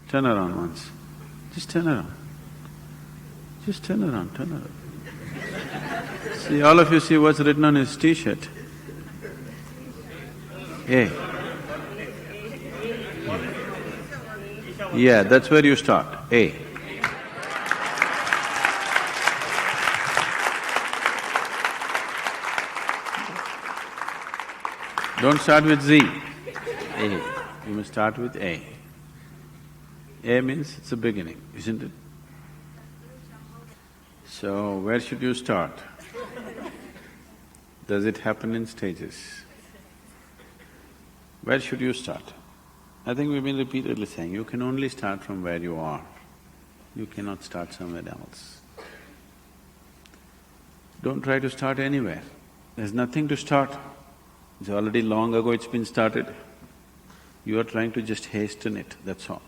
Turn around once. Just turn around. Just turn around, turn around. See, all of you see what's written on his t-shirt? A. Yeah, that's where you start, A. Don't start with Z, A. You must start with A. A means it's a beginning, isn't it? So, where should you start? Does it happen in stages? Where should you start? I think we've been repeatedly saying, you can only start from where you are. You cannot start somewhere else. Don't try to start anywhere. There's nothing to start. It's already long ago it's been started. You are trying to just hasten it, that's all.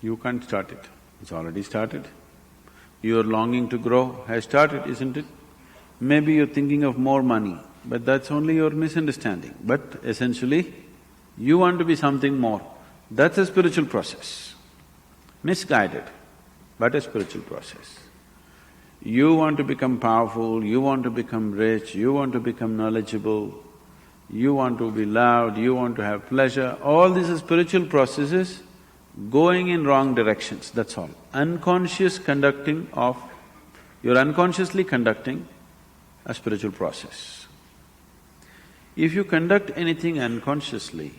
You can't start it, it's already started. Your longing to grow has started, isn't it? Maybe you're thinking of more money, but that's only your misunderstanding. But essentially, you want to be something more. That's a spiritual process. Misguided, but a spiritual process. You want to become powerful, you want to become rich, you want to become knowledgeable, you want to be loved, you want to have pleasure, all these are spiritual processes going in wrong directions, that's all. Unconscious conducting of… you're unconsciously conducting a spiritual process. If you conduct anything unconsciously,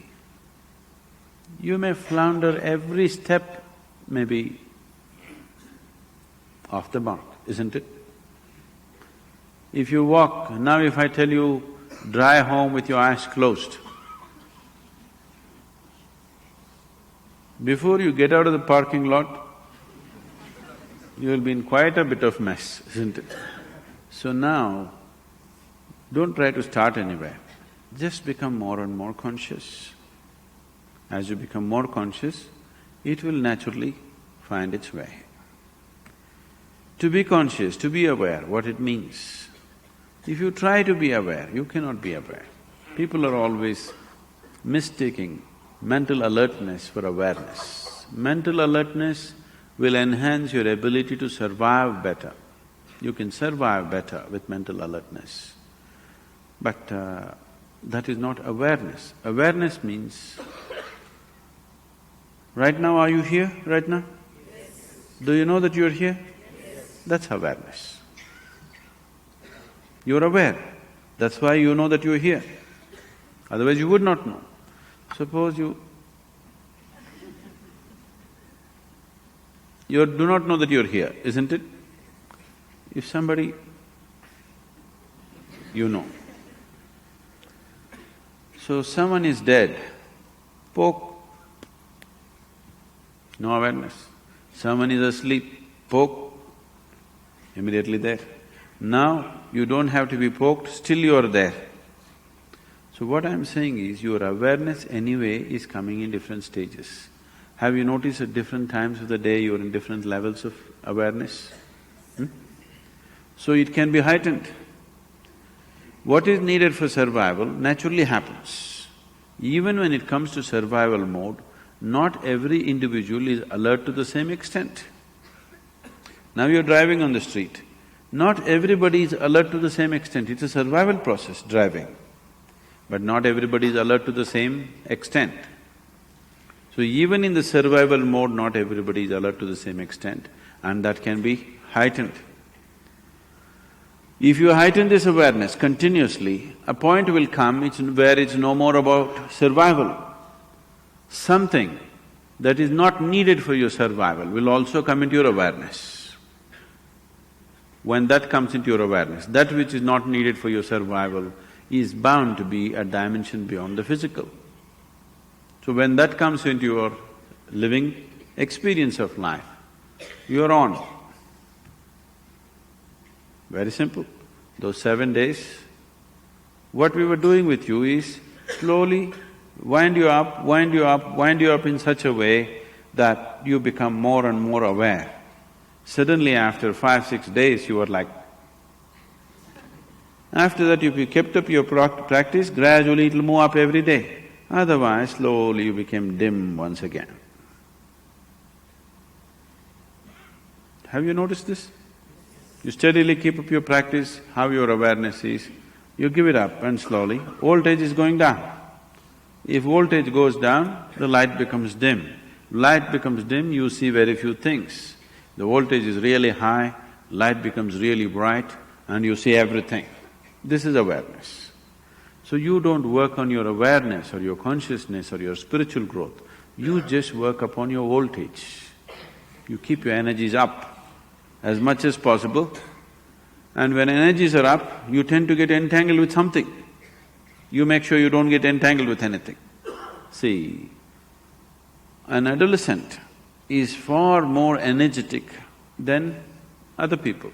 you may flounder every step, maybe off the mark, isn't it? If you walk… now if I tell you, drive home with your eyes closed, before you get out of the parking lot, you will be in quite a bit of mess, isn't it? So now, don't try to start anywhere, just become more and more conscious. As you become more conscious, it will naturally find its way. To be conscious, to be aware, what it means. If you try to be aware, you cannot be aware. People are always mistaking mental alertness for awareness. Mental alertness will enhance your ability to survive better. You can survive better with mental alertness. But that is not awareness. Awareness means, right now are you here, right now? Yes. Do you know that you're here? Yes. That's awareness. You're aware, that's why you know that you're here. Otherwise you would not know. Suppose you do not know that you're here, isn't it? If somebody… you know. So someone is dead, poke, no awareness. Someone is asleep, poke, immediately there. Now you don't have to be poked, still you are there. So what I'm saying is, your awareness anyway is coming in different stages. Have you noticed at different times of the day you're in different levels of awareness? So it can be heightened. What is needed for survival naturally happens. Even when it comes to survival mode, not every individual is alert to the same extent. Now you're driving on the street, not everybody is alert to the same extent, it's a survival process, driving. But not everybody is alert to the same extent. So even in the survival mode, not everybody is alert to the same extent, and that can be heightened. If you heighten this awareness continuously, a point will come where it's no more about survival. Something that is not needed for your survival will also come into your awareness. When that comes into your awareness, that which is not needed for your survival is bound to be a dimension beyond the physical. So when that comes into your living experience of life, you're on. Very simple. Those 7 days, what we were doing with you is slowly wind you up, wind you up, wind you up in such a way that you become more and more aware. Suddenly after 5-6 days, you are like… After that, if you kept up your practice, gradually it'll move up every day. Otherwise, slowly you became dim once again. Have you noticed this? You steadily keep up your practice, how your awareness is, you give it up and slowly, voltage is going down. If voltage goes down, the light becomes dim. Light becomes dim, you see very few things. The voltage is really high, light becomes really bright and you see everything. This is awareness. So you don't work on your awareness or your consciousness or your spiritual growth, you just work upon your voltage. You keep your energies up as much as possible, and when energies are up, you tend to get entangled with something. You make sure you don't get entangled with anything. See, an adolescent is far more energetic than other people,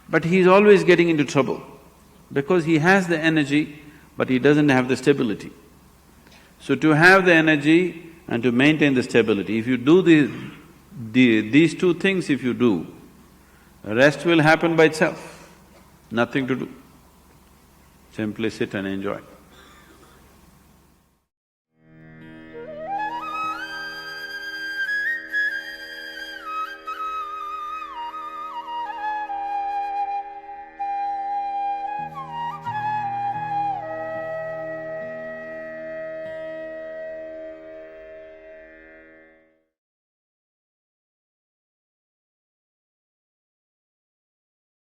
but he's always getting into trouble because he has the energy but he doesn't have the stability. So to have the energy and to maintain the stability, if you do these two things if you do, the rest will happen by itself, nothing to do. Simply sit and enjoy.